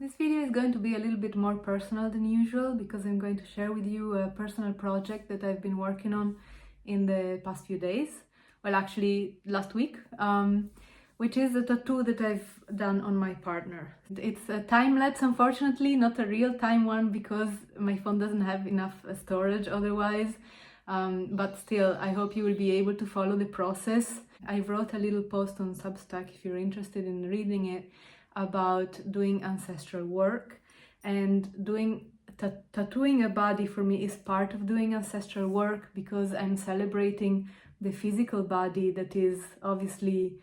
This video is going to be a little bit more personal than usual because I'm going to share with you a personal project that I've been working on in the past few days. Well, actually last week, which is a tattoo that I've done on my partner. It's a time-lapse, unfortunately, not a real-time one because my phone doesn't have enough storage otherwise. But still, I hope you will be able to follow the process. I wrote a little post on Substack if you're interested in reading it about doing ancestral work, and tattooing a body for me is part of doing ancestral work because I'm celebrating the physical body that is obviously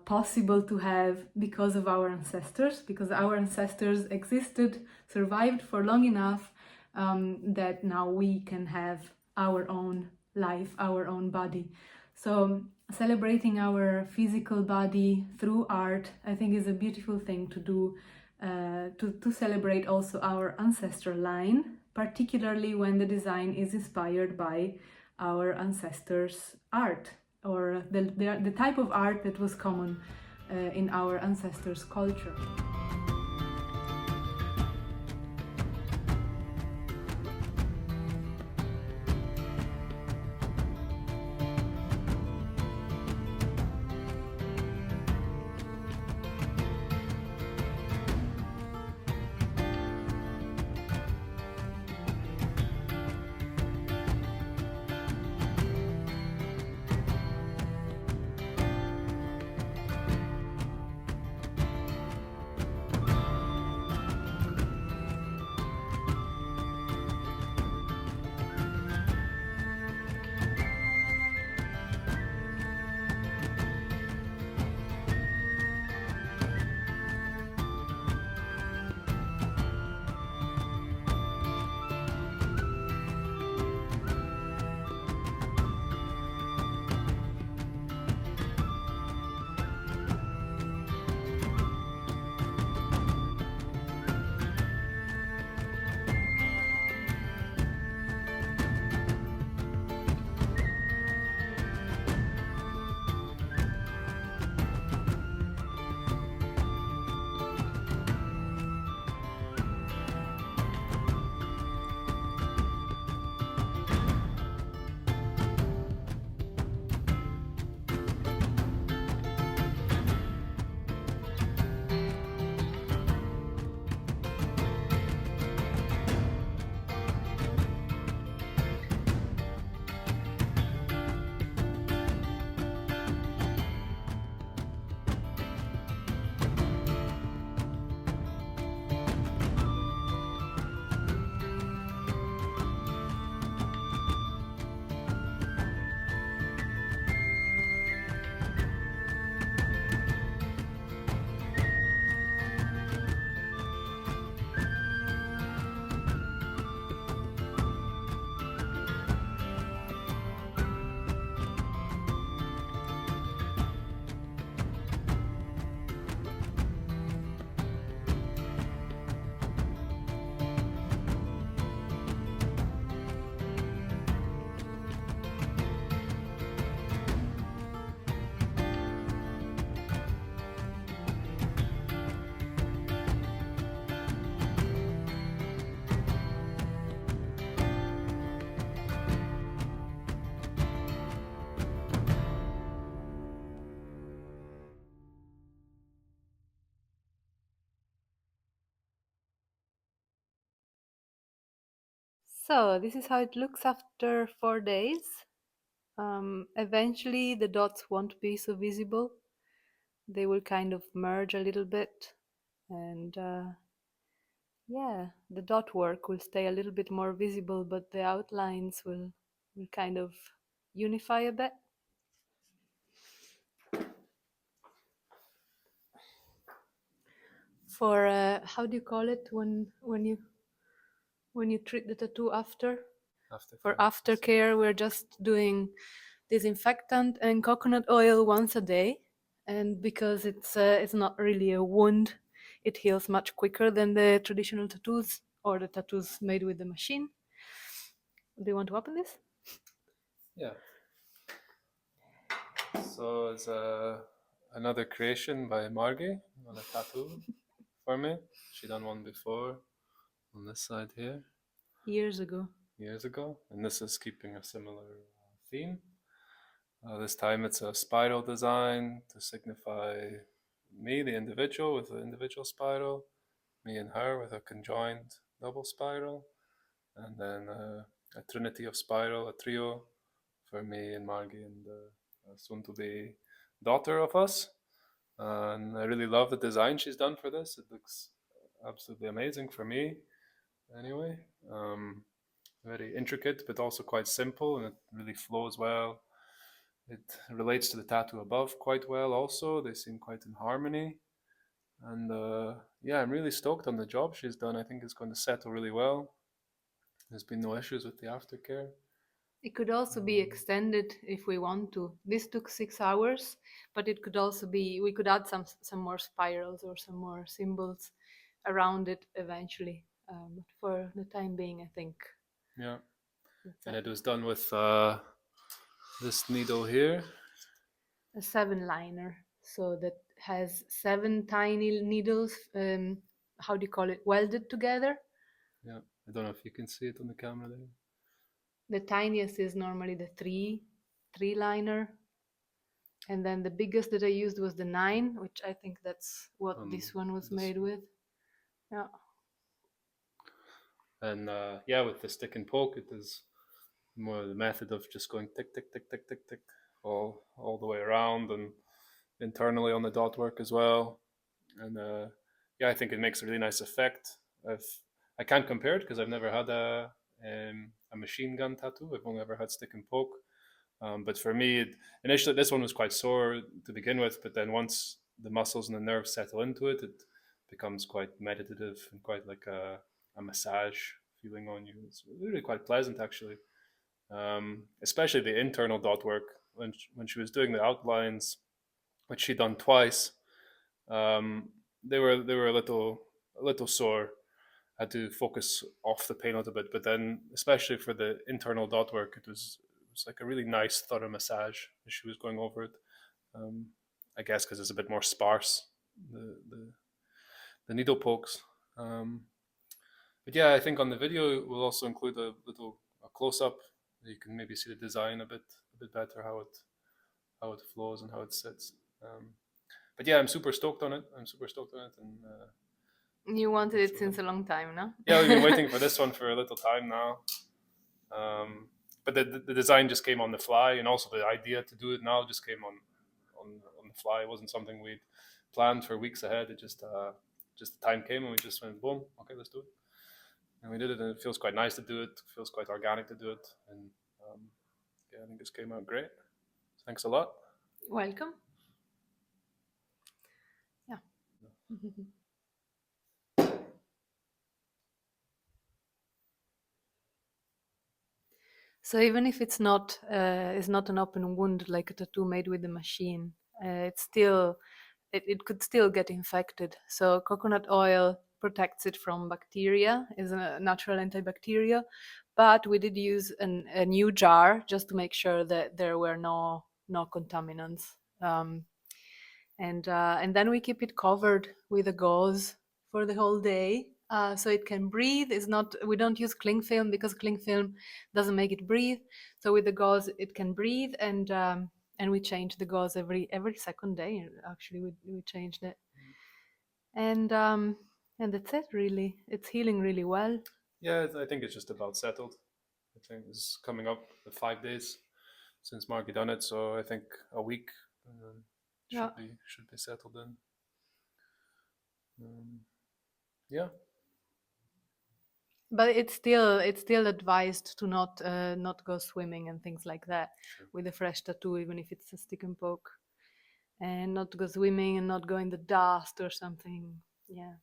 possible to have because of our ancestors, because our ancestors existed, survived for long enough that now we can have our own life, our own body. So celebrating our physical body through art, I think, is a beautiful thing to do, to celebrate also our ancestral line, particularly when the design is inspired by our ancestors' art, or the type of art that was common in our ancestors' culture. So this is how it looks after 4 days. Eventually the dots won't be so visible. They will kind of merge a little bit, and yeah, the dot work will stay a little bit more visible, but the outlines will kind of unify a bit. For how do you call it when you treat the tattoo after? For aftercare, we're just doing disinfectant and coconut oil once a day, and because it's not really a wound, it heals much quicker than the traditional tattoos or the tattoos made with the machine. Do you want to open this? Yeah. So it's another creation by Marge on a tattoo for me. She done one before on this side here Years ago. years ago, and this is keeping a similar theme. This time it's a spiral design to signify me, the individual, with an individual spiral, me and her with a conjoined double spiral, and then a trinity of spiral, a trio for me and Margie and the soon to be daughter of us. And I really love the design she's done for this. It looks absolutely amazing for me, anyway. Very intricate, but also quite simple, and it really flows well. It relates to the tattoo above quite well, also. They seem quite in harmony. And yeah, I'm really stoked on the job she's done. I think it's going to settle really well. There's been no issues with the aftercare. It could also be extended if we want to. This took 6 hours, but it could also be, we could add some more spirals or some more symbols around it eventually. But for the time being, I think Yeah. that's And it. it was done with this needle here. A 7-liner, so that has 7 tiny needles. How do you call it? Welded together. Yeah. I don't know if you can see it on the camera there. The tiniest is normally the three liner, and then the biggest that I used was the 9, which I think that's what this one was made with. Yeah. And yeah, with the stick and poke, it is more the method of just going tick, tick, tick, tick, tick, tick, all the way around, and internally on the dot work as well. And yeah, I think it makes a really nice effect. I can't compare it because I've never had a machine gun tattoo. I've only ever had stick and poke. But for me, initially this one was quite sore to begin with, but then once the muscles and the nerves settle into it, it becomes quite meditative and quite like a massage feeling on you. It's really quite pleasant, actually. Especially the internal dot work when she was doing the outlines, which she done twice. Um, they were a little sore. I had to focus off the pain a little bit, but then especially for the internal dot work, it was like a really nice thorough massage as she was going over it. Um, I guess because it's a bit more sparse, the the, the needle pokes. Um, but yeah, I think on the video we'll also include a close up. You can maybe see the design a bit better, how it flows and how it sits. But yeah, I'm super stoked on it. And You wanted it since a long time, no? yeah, we've been waiting for this one for a little time now. But the design just came on the fly, and also the idea to do it now just came on the fly. It wasn't something we'd planned for weeks ahead. It just the time came, and we just went boom. Okay, let's do it. And we did it, and it feels quite nice to do it. It feels quite organic to do it, and um, yeah, I think this came out great. Thanks a lot. Welcome. Yeah. So even if it's not an open wound like a tattoo made with a machine, it could still get infected. So coconut oil protects it from bacteria, is a natural antibacterial, but we did use a new jar just to make sure that there were no contaminants. And then we keep it covered with a gauze for the whole day, so it can breathe. It's not, we don't use cling film because cling film doesn't make it breathe. So with the gauze it can breathe, and we change the gauze every second day. Actually, we changed it, and that's it. Really, it's healing really well. Yeah, I think it's just about settled. I think it's coming up with 5 days since Marky done it, so I think a week Yeah. should be settled in. Yeah. But it's still advised to not go swimming and things like that with a fresh tattoo, even if it's a stick and poke, and not go swimming and not go in the dust or something. Yeah.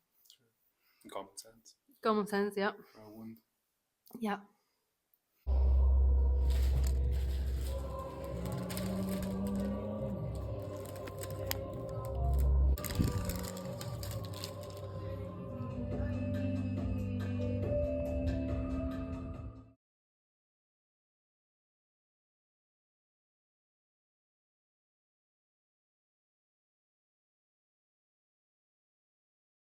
Common sense. Common sense. Yeah. For a wound. Yeah.